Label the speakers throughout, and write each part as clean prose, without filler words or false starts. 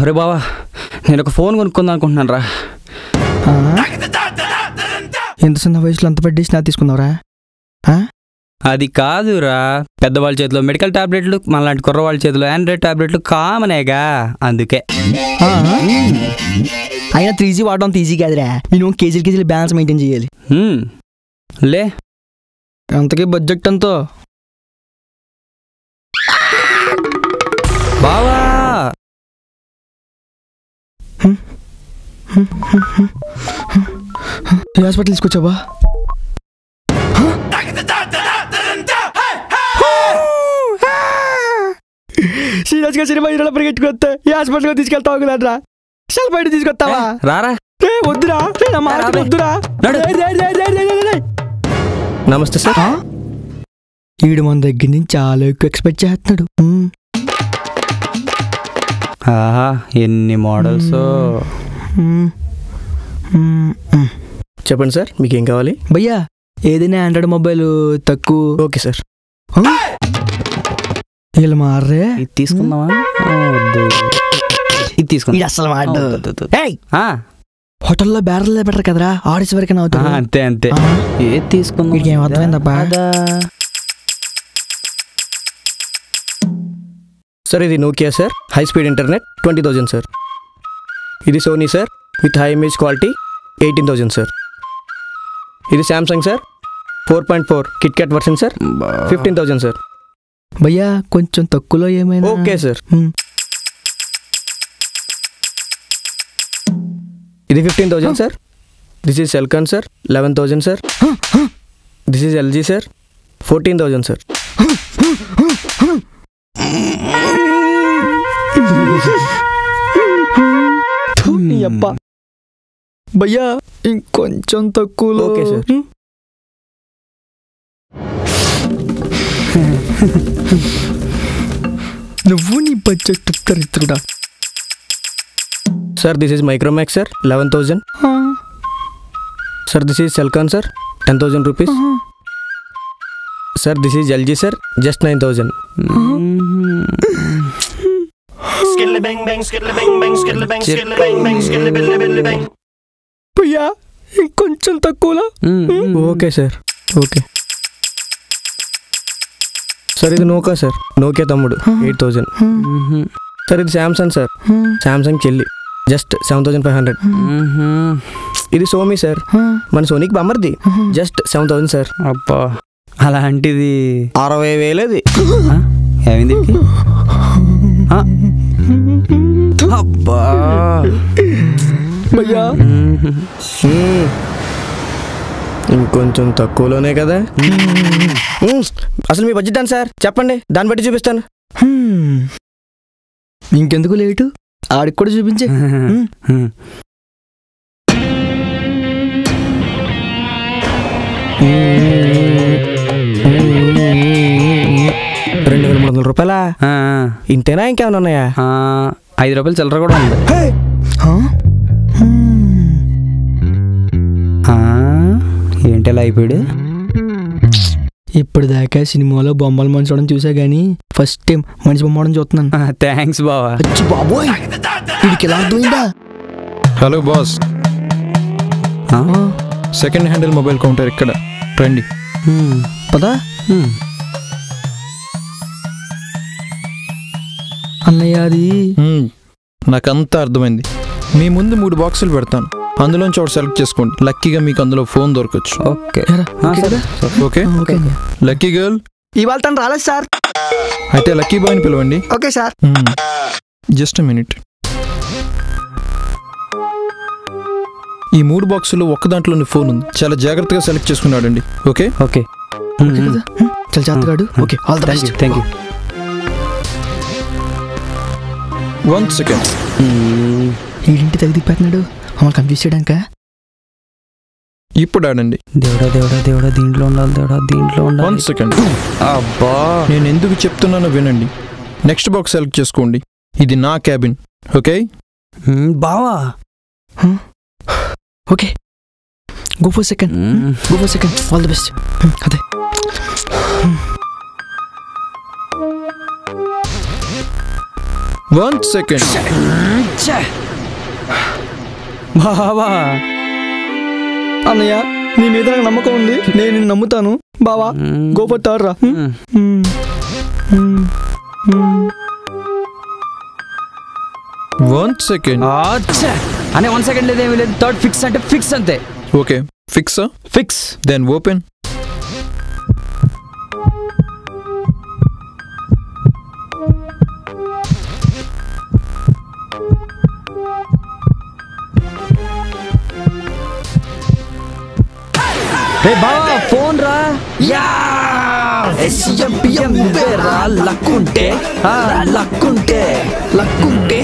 Speaker 1: అరే బావా, నేను ఒక ఫోన్ కొనుక్కుందాం అనుకుంటున్నాను రా.
Speaker 2: ఎంత చిన్న వయసులో అంత పెట్టి నా తీసుకున్నావురా?
Speaker 1: అది కాదురా, పెద్దవాళ్ళ చేతిలో మెడికల్ టాబ్లెట్లు, మనలాంటి కుర్రవాళ్ళ చేతిలో ఆండ్రాయిడ్ టాబ్లెట్లు కామనేగా, అందుకే.
Speaker 2: అయినా 3G వాడడం ఈజీ కాదురా, నేను కేజీలు బ్యాలెన్స్ మెయింటైన్ చేయాలి.
Speaker 1: లే,
Speaker 2: అంతకీ బడ్జెట్ ఎంతో
Speaker 1: బావా?
Speaker 2: హాస్పిటల్ తీసుకొచ్చావా? సీరియస్గా సినిమా హీరోలో పరిగెట్టుకొస్తే ఈ హాస్పిటల్గా తీసుకెళ్తావు కదరా, సెల్ బయట తీసుకొస్తావా?
Speaker 1: రారా.
Speaker 2: వద్దురా, వద్దురా.
Speaker 3: నమస్తే సార్.
Speaker 2: ఈడు మన దగ్గర నుంచి చాలా ఎక్కువ ఎక్స్పెక్ట్ చేస్తున్నాడు.
Speaker 1: ఎన్ని మోడల్స్.
Speaker 3: చెప్పండి సార్, మీకేం కావాలి?
Speaker 2: భయ్యా, ఏదైనా ఆండ్రాయిడ్ మొబైల్ తక్కువ.
Speaker 3: Okay sir.
Speaker 2: వీళ్ళు మారే
Speaker 1: ఇది తీసుకుందామా? ఇది తీసుకుందా?
Speaker 2: అసలు హోటల్లో బ్యారల్ బెటర్ కదరా, ఆడిస్ వరకు అవుతుంది.
Speaker 1: అంతే అంతే. ఏది తీసుకుందాం?
Speaker 2: ఏం అర్థమైందబ్బా?
Speaker 3: సార్ ఇది Nokia sir, high speed internet 20,000 sir. ఇది Sony sir, with high image quality 18,000 sir. ఇది Samsung sir, 4.4 KitKat version sir, 15,000 sir.
Speaker 2: భయ్యా కొంచెం తక్కువలో ఏమైనా?
Speaker 3: Okay sir. ఇది 15,000 sir. This is Celkon sir, 11,000 sir. This is LG sir, 14,000 sir.
Speaker 2: భయ్యా ఇంకొంచెం తక్కువలో.
Speaker 3: Okay sir.
Speaker 2: నువ్వు నీ బడ్జెట్ దరిద్రుడా.
Speaker 3: Sir this is Micromax sir, 11,000. Sir this is Celkon sir, 10,000 rupees. Sir this is LG sir, just 9,000.
Speaker 2: భయ్యా ఇంకొంచెం తక్కువలో.
Speaker 3: Okay sir. Okay sir. ఇది నోకా సార్, నోకియా తమ్ముడు 8,000. సార్ ఇది శాంసంగ్ సార్, శాంసంగ్ చెల్లి, జస్ట్ 7,500. ఇది సోనీ సార్, మన సోనీకి బమ్మర్ది, జస్ట్ 7,000 సార్.
Speaker 1: అబ్బా, అలాంటిది
Speaker 3: 60,000.
Speaker 1: ఏమైంది? అబ్బా
Speaker 2: భయ్యా
Speaker 3: ఇంకొంచెం తక్కువలోనే కదా. అసలు మీ బడ్జెట్ అని సార్ చెప్పండి, దాన్ని బట్టి చూపిస్తాను.
Speaker 2: ఇంకెందుకు లేటు, ఆడికి కూడా చూపించే.
Speaker 3: 2,300 రూపాయలా? ఇంతేనా, ఇంకేమైనా ఉన్నాయా?
Speaker 1: 5 రూపాయలు చిల్లర కూడా ఉంది. ఏంటి ఎలా అయిపోయాడు?
Speaker 2: ఇప్పుడు దాకా సినిమాలో బొమ్మలు మంచోడం చూసా గానీ ఫస్ట్ టైం మనిషి బొమ్మడం చూస్తున్నాను.
Speaker 1: థ్యాంక్స్ బావా.
Speaker 2: బాబోయ్, వీడికి ఎలా అర్థమైందా?
Speaker 4: Hello boss, second handle mobile counter ఇక్కడ రండి.
Speaker 2: పదా అన్నయ్య, అది
Speaker 4: నాకంతా అర్థమైంది. మీ ముందు 3 బాక్సులు పెడతాను, అందులోంచి ఒకటి సెలెక్ట్ చేసుకోండి. లక్కీగా మీకు అందులో ఫోన్ దొరకచ్చు.
Speaker 1: Okay
Speaker 4: okay. లక్కీ గర్ల్
Speaker 2: ఇవాళ తను రాలేదు సార్.
Speaker 4: అయితే లక్కీ బాయ్ని పిలవండి.
Speaker 2: Okay sir.
Speaker 4: Just minute. ఈ 3 బాక్సులు ఒక్క దాంట్లోని ఫోన్ ఉంది. చాలా జాగ్రత్తగా సెలెక్ట్ చేసుకున్నాడండి. ఓకే
Speaker 1: ఓకే
Speaker 2: చాలా జాగ్రత్తగా. Okay all the best.
Speaker 1: Thank you.
Speaker 4: 1 second.
Speaker 2: ఈడింటి తగ్గిపోతున్నాడు మమ్మల్ని కన్ఫ్యూజ్ చేయడానిక.
Speaker 4: ఇప్పుడు ఆడండి.
Speaker 1: దేవుడా దేవుడా దేవుడా దీంట్లో ఉండాలి. దేవుడా దీంట్లో ఉండాలి.
Speaker 4: 1 సెకండ్.
Speaker 1: అబ్బా
Speaker 4: నేను ఎందుకు చెప్తున్నానో వినండి. నెక్స్ట్ బాక్స్ సెలెక్ట్ చేసుకోండి. ఇది నా క్యాబిన్. ఓకే
Speaker 1: బావా.
Speaker 2: Okay go for second. Go for second. All the best. అదే
Speaker 4: వన్ సెకండ్.
Speaker 1: బావా
Speaker 2: అన్నయ్య నీ మీద నాకు నమ్మకం ఉంది. నేను నిన్ను నమ్ముతాను బావా. గో ఫర్ థర్డ్ రా.
Speaker 4: 1 సెకండ్.
Speaker 1: అనే 1 సెకండ్ లేదేమీ లేదు. థర్డ్ ఫిక్స్ అంటే ఫిక్స్ అంతే.
Speaker 4: ఓకే ఫిక్సా?
Speaker 1: ఫిక్స్.
Speaker 4: Then open.
Speaker 1: రే బావా ఫోన్ రా. SMPM రా. లక్కుంటే లక్కుంటే లక్కుంటే.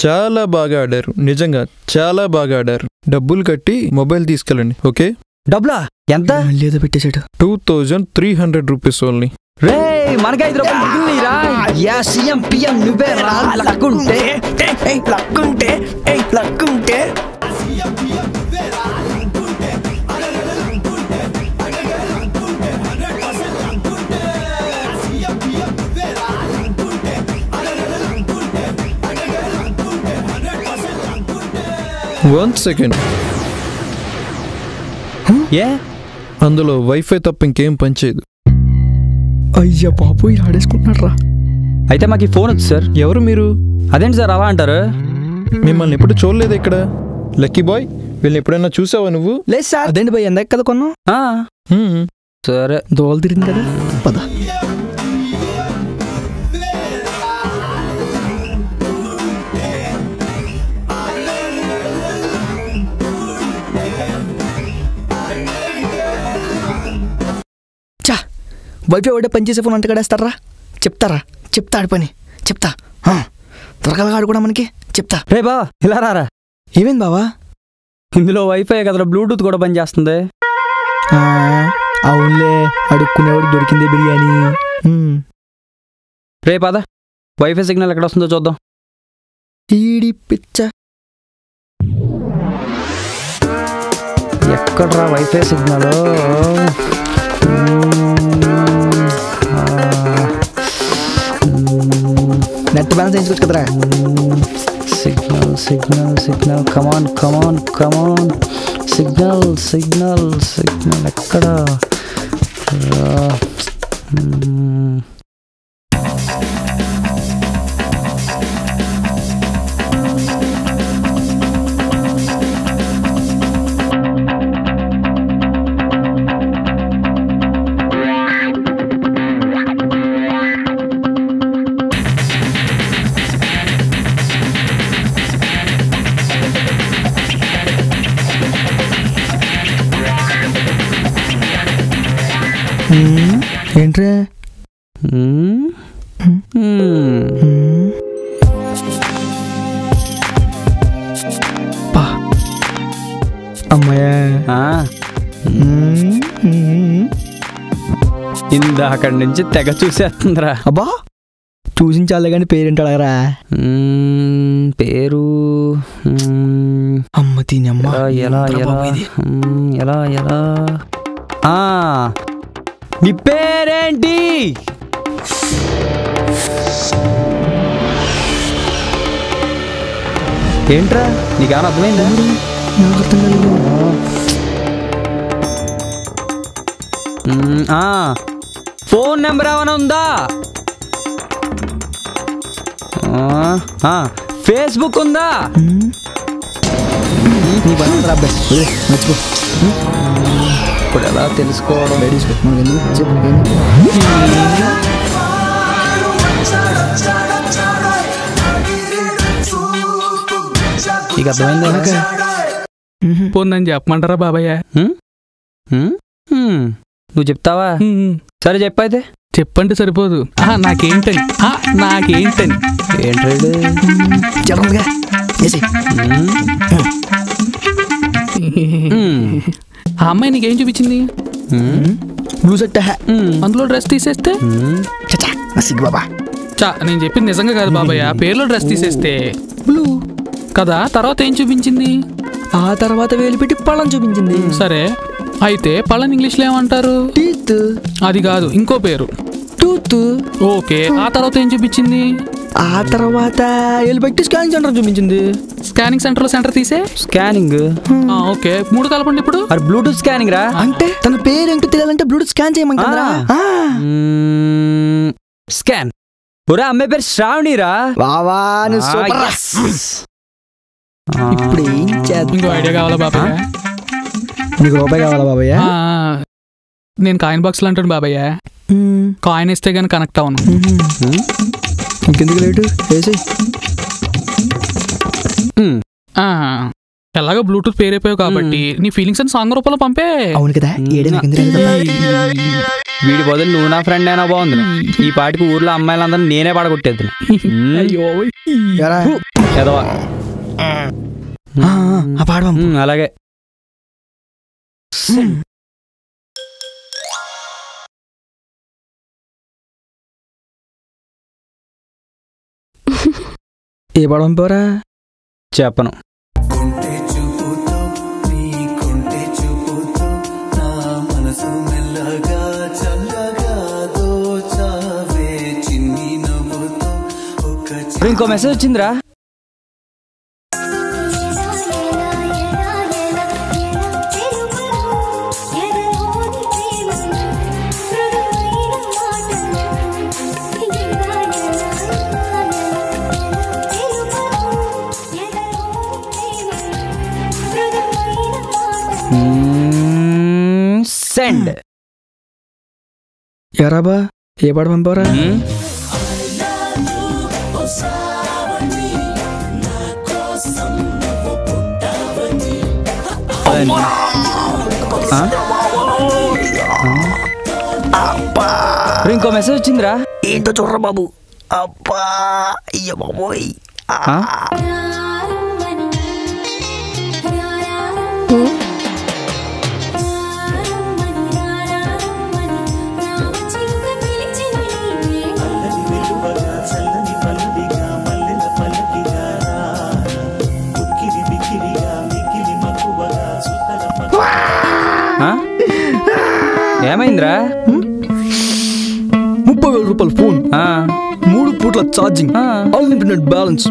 Speaker 4: చాలా బాగా ఆడారు. నిజంగా చాలా బాగా ఆడారు. డబ్బులు కట్టి మొబైల్ తీసుకెళ్ళండి. ఓకే
Speaker 1: డబ్బులా ఎంత?
Speaker 2: లేదో పెట్టేశాడు.
Speaker 4: 2300 రూపీస్ ఓన్లీ.
Speaker 1: రే మనకి 5 రూపాయలు మిగిలినరా. SMPM నువ్వే రా. లక్కుంటే
Speaker 2: లక్కుంటే లక్కుంటే.
Speaker 4: One second.
Speaker 1: ఏ
Speaker 4: అందులో వైఫై తప్ప ఇంకేం పనిచేయదు.
Speaker 2: అయ్యా బాబు ఇలా ఆడేసుకుంటున్నాడు రా.
Speaker 1: అయితే మాకు ఈ ఫోన్ వచ్చు సార్.
Speaker 4: ఎవరు మీరు?
Speaker 1: అదేంటి సార్ అలా అంటారు?
Speaker 4: మిమ్మల్ని ఎప్పుడు చూడలేదు ఇక్కడ. లక్కీ బాయ్ వీళ్ళని ఎప్పుడైనా చూసావా నువ్వు?
Speaker 2: లేదు సార్. అదేంటి భయ్ ఎందాక కదా కొన్నాం.
Speaker 1: సరే
Speaker 2: దోలు తిరిగింది కదా పద. చా వైఫై ఒకటే పనిచేసే ఫోన్ అంటగడేస్తారా? చెప్తారా? చెప్తాడు పని చెప్తా. త్వరగా ఆడుకోడా మనకి చెప్తా.
Speaker 1: రే బా ఇలా రారా.
Speaker 2: ఏమైంది బావా?
Speaker 1: ఇందులో వైఫై కదా బ్లూటూత్ కూడా పనిచేస్తుంది.
Speaker 2: అవునులే అడుక్కునేవాడు దొరికిందే బిర్యానీ.
Speaker 1: రే పద వైఫై సిగ్నల్ ఎక్కడ వస్తుందో చూద్దాం.
Speaker 2: ఈడి పిచ్చ
Speaker 1: ఎక్కడ్రా వైఫై సిగ్నల్?
Speaker 2: నెట్ బ్యాలెన్స్ వేయించుకోవచ్చు కదరా.
Speaker 1: సిగ్నల్ సిగ్నల్ సిగ్నల్ కమాన్ కమాన్ కమాన్. సిగ్నల్ సిగ్నల్ సిగ్నల్ ఎక్కడ?
Speaker 2: ఏంట్రా? అమ్మాయా
Speaker 1: ఇందాకడి నుంచి తెగ చూసేస్తుందిరా.
Speaker 2: అబ్బా చూసించాలే కానీ పేరేంటి అడగరా?
Speaker 1: పేరు
Speaker 2: అమ్మ తిని అమ్మ.
Speaker 1: ఎలా ఎలా ఎలా ఎలా నీ పేరేంటి? ఏంట్రా నీకేమైనా అర్థమైందా? ఫోన్ నెంబర్ ఏమైనా ఉందా? ఫేస్బుక్ ఉందా?
Speaker 2: నీ మర్చిపో ఇప్పుడు ఎలా తెలుసుకోవడం లేడీస్ మనకి ఎందుకు చెప్పు
Speaker 1: నీకు అర్థమైందా?
Speaker 5: పోందని చెప్పమంటారా బాబాయ్?
Speaker 1: నువ్వు చెప్తావా? సరే చెప్పైతే.
Speaker 5: చెప్పంటే సరిపోదు. నాకేంటని నాకేంటని
Speaker 1: ఏంట్రాడు?
Speaker 2: జనరల్గా
Speaker 5: ఆ అమ్మాయి నీకేం చూపించింది?
Speaker 2: బ్లూ సెట్
Speaker 5: అందులో డ్రెస్ తీసేస్తే
Speaker 2: సిగ్గు బాబా.
Speaker 5: నేను చెప్పింది నిజంగా కాదు బాబాయ్. పేర్లో డ్రెస్ తీసేస్తే బ్లూ కదా. తర్వాత ఏం చూపించింది?
Speaker 2: ఆ తర్వాత వేలు పెట్టి పళ్ళం చూపించింది.
Speaker 5: సరే, అయితే పళ్ళని ఇంగ్లీష్లో ఏమంటారు?
Speaker 2: టీత్.
Speaker 5: అది కాదు, ఇంకో పేరు
Speaker 2: టూత్.
Speaker 5: ఓకే, ఆ తర్వాత ఏం చూపించింది?
Speaker 2: ఆ తర్వాత వేలు పెట్టి స్కానింగ్ సెంటర్ చూపించింది.
Speaker 5: స్కానింగ్ సెంటర్ లో సెంటర్ తీసే
Speaker 1: స్కానింగ్.
Speaker 5: ఓకే, 3 కలపండి ఇప్పుడు.
Speaker 1: మరి బ్లూటూత్ స్కానింగ్ రా.
Speaker 2: అంటే తన పేరు ఏంటో తెలియాలంటే బ్లూటూత్ స్కాన్ చేయమంటారా?
Speaker 1: స్కాన్. ఒరే అమ్మాయి పేరు శ్రావణిరా.
Speaker 2: వావా నువ్వు సూపర్. ఇప్పుడు ఏం చేద్దాం?
Speaker 5: ఇంకో ఐడియా కావాలా బాబాయ్?
Speaker 2: నీకు రూపాయి కావాలా బాబాయ్?
Speaker 5: నేను కాయిన్ బాక్స్ లో అంటాను బాబాయ్. కాయిన్ ఇస్తే గానీ కనెక్ట్ అవును.
Speaker 2: ఇంకెందుకు లేటు వేసి.
Speaker 5: ఎలాగో బ్లూటూత్ పేరు అయిపోయావు కాబట్టి నీ ఫీలింగ్స్ అని సాంగ్ రూపంలో పంపే.
Speaker 2: అవును కదా.
Speaker 1: వీడి బదులు నువ్వు నా ఫ్రెండ్ అయినా బాగుంది. ఈ పాటికి ఊర్లో అమ్మాయిలందరూ నేనే పడగొట్టేది. అలాగే.
Speaker 2: ఏ పడవం పోరా
Speaker 1: చెప్పను. ఇంకో మెసేజ్ వచ్చిందిరా. సెండ్.
Speaker 2: ఎరాబా ఏ పాట పంపారా?
Speaker 1: ఇంకో మెసేజ్ వచ్చిందిరా.
Speaker 2: ఏంటో చూడరా బాబు. అబ్బా అయ్య బాబోయ్. ఏమైందిరా? 30,000 రూపాయలు ఫోన్, 3 పూట్ల ఛార్జింగ్, అన్లిమిటెడ్ బ్యాలెన్స్,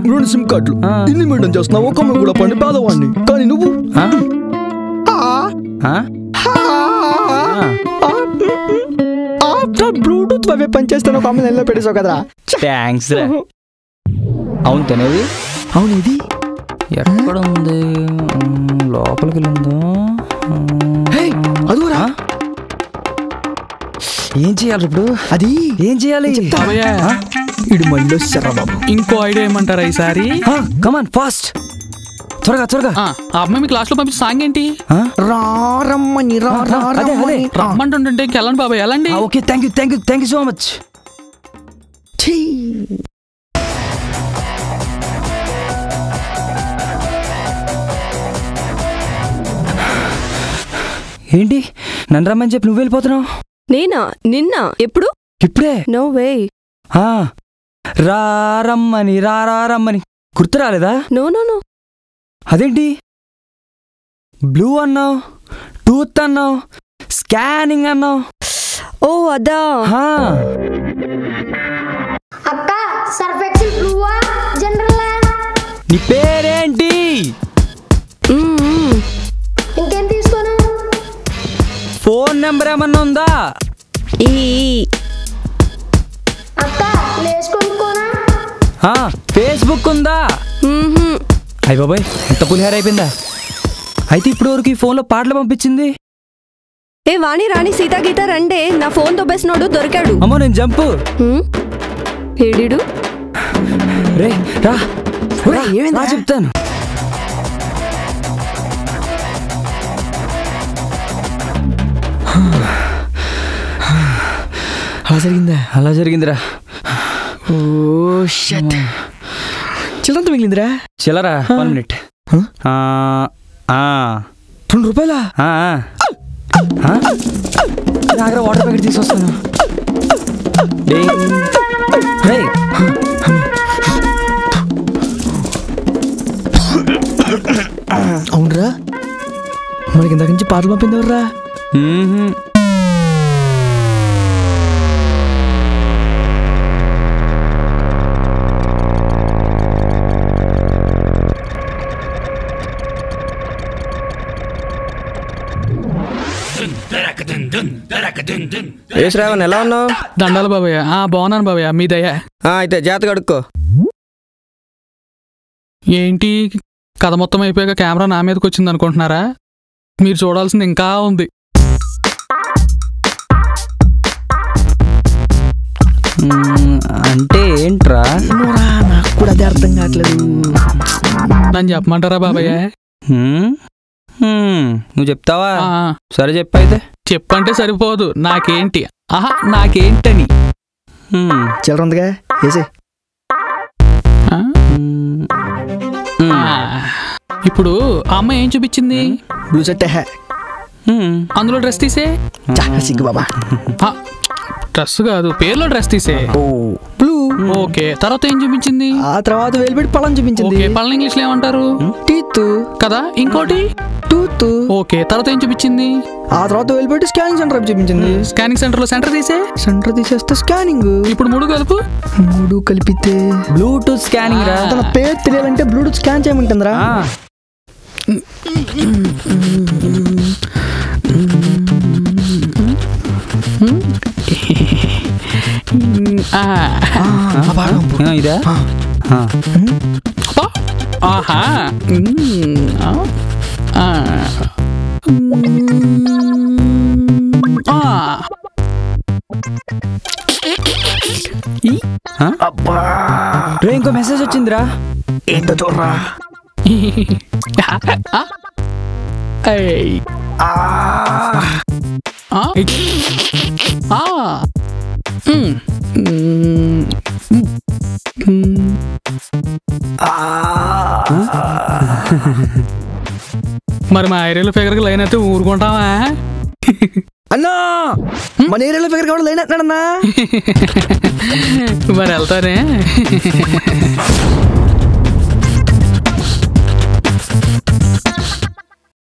Speaker 2: 2 సిమ్ కార్డులు. ఇన్ని మెయింటైన్ చేస్తున్నావు. ఒక అమ్మ కూడా పండి పేదవాడిని. కానీ నువ్వు బ్లూటూత్ అవే పనిచేస్తాను. ఒక అమ్మ నెలలో పెట్టేసావు కదరా.
Speaker 1: థ్యాంక్స్ రా. అవును తినేది.
Speaker 2: అవును ఇది
Speaker 1: ఎక్కడ ఉంది? లోపలికి వెళ్ళిందో.
Speaker 2: అదురా ఏం చేయాలి ఇప్పుడు? అది ఏం చేయాలి? ఇడు మళ్ళీ వచ్చారా బాబు.
Speaker 5: ఇంకో ఐడియా ఏమంటారా ఈసారి?
Speaker 2: కమాన్ ఫాస్ట్, త్వరగా త్వరగా.
Speaker 5: ఆ అమ్మాయి మీ క్లాస్ లో పంపించిన సాంగ్ ఏంటి?
Speaker 2: రమ్మని
Speaker 5: రమ్మంటుంటే వెళ్ళండి బాబాయ్, వెళ్ళండి.
Speaker 2: Okay, thank you so much. ఏంటి నన్ను రమ్మని చెప్పి నువ్వు వెళ్ళిపోతున్నావు?
Speaker 6: నేనా? నిన్న? ఎప్పుడు?
Speaker 2: ఇప్పుడే.
Speaker 6: No way.
Speaker 2: రమ్మని గుర్తు రాలేదా?
Speaker 6: No no no.
Speaker 2: అదేంటి బ్లూ అన్నావు, టూత్ అన్నావు, స్కానింగ్ అన్నావు.
Speaker 6: ఓ అదా.
Speaker 7: అక్క సర్ఫ్ ఎక్సెల్ బ్లూవా జనరల్?
Speaker 2: నీ పేరేంటి?
Speaker 7: ఇంకేం తీసుకోను?
Speaker 2: ఫోన్ నెంబర్ ఏమన్నా ఉందా?
Speaker 7: అక్క లేస్ కొనుక్కోనా?
Speaker 2: ఫేస్బుక్ ఉందా? అయ్య బాబాయ్ ఎంత పులిహార అయిపోయిందా? అయితే ఇప్పుడు వరకు ఈ ఫోన్లో పాటలు పంపించింది.
Speaker 6: ఏ వాణి రాణి సీతా గీత రండే, నా ఫోన్ దొబ్బేసినోడు దొరికాడు.
Speaker 1: అమ్మో నేను జంపు.
Speaker 6: ఏడిడు
Speaker 1: రే రా రా చెప్తాను. అలా జరిగిందిరా.
Speaker 2: ఓ షట్. చిల్లంత మిగిలిందిరా.
Speaker 1: చిల్లరా 1 మినిట్.
Speaker 2: 2 రూపాయలా?
Speaker 1: వాటర్ ప్యాకెట్ తీసుకొస్తాను.
Speaker 2: అవునరా, మనకి ఇందాక నుంచి పాటలు పంపింది ఎవర్రా?
Speaker 3: ఏ శ్రావణ్ ఎలా ఉన్నావు?
Speaker 5: దండాలు బాబయ్య. బాగున్నాను బాబయ్య, మీ దయ.
Speaker 3: అయితే జాతక అడుక్కో.
Speaker 5: ఏంటి కథ మొత్తం అయిపోయాక కెమెరా నా మీదకి వచ్చింది అనుకుంటున్నారా? మీరు చూడాల్సింది ఇంకా ఉంది.
Speaker 1: అంటే ఏంట్రా?
Speaker 2: నాకు కూడా అదే అర్థం కావట్లేదు.
Speaker 5: నన్ను చెప్పమంటారా బాబయ్య?
Speaker 1: నువ్వు చెప్తావా? సరే చెప్పైతే.
Speaker 5: చెప్పంటే సరిపోదు, నాకేంటి నాకేంటని.
Speaker 2: చిల్లర ఉందిగా, వేసే.
Speaker 5: ఇప్పుడు ఆ అమ్మాయి ఏం చూపించింది?
Speaker 2: Blue shirt.
Speaker 5: అందులో డ్రెస్ తీసే.
Speaker 2: సిగ్గు బాబా.
Speaker 5: డ్రెస్ కాదు, పేర్లో డ్రెస్ తీసే.
Speaker 2: బ్లూ.
Speaker 5: ఓకే, తర్వాత ఏం చూపించింది?
Speaker 2: ఆ తర్వాత వేలు పెట్టి పళ్ళని చూపించింది.
Speaker 5: పళ్ళ ఇంగ్లీష్ లో ఏమంటారు?
Speaker 2: టీత్
Speaker 5: కదా. ఇంకోటి
Speaker 2: టూత్.
Speaker 5: ఓకే, తర్వాత ఏం చూపించింది?
Speaker 2: ఆ తర్వాత వేలు పెట్టి స్కానింగ్ సెంటర్ చూపించింది.
Speaker 5: స్కానింగ్ సెంటర్ లో సెంటర్ తీసే.
Speaker 2: సెంటర్ తీసేస్తే స్కానింగ్.
Speaker 5: ఇప్పుడు 3 కలుపు.
Speaker 2: 3 కలిపితే
Speaker 1: బ్లూటూత్ స్కానింగ్ రా.
Speaker 2: తన పేరు తెలియాలంటే బ్లూటూత్ స్కాన్ చేయమంటుందిరా.
Speaker 1: ఇదా?
Speaker 5: ఆహా.
Speaker 1: ఇంకో మెసేజ్ వచ్చిందిరా.
Speaker 2: ఏంటో చూడరా.
Speaker 5: మరి మా ఏరియాలో ఫిగర్కి లైన్ అయితే ఊరుకుంటావా
Speaker 2: అన్నా? మన ఏరియాలో ఫిగర్ కావడం లైన్ అంటున్నాడన్నా.
Speaker 5: మరి వెళ్తానే.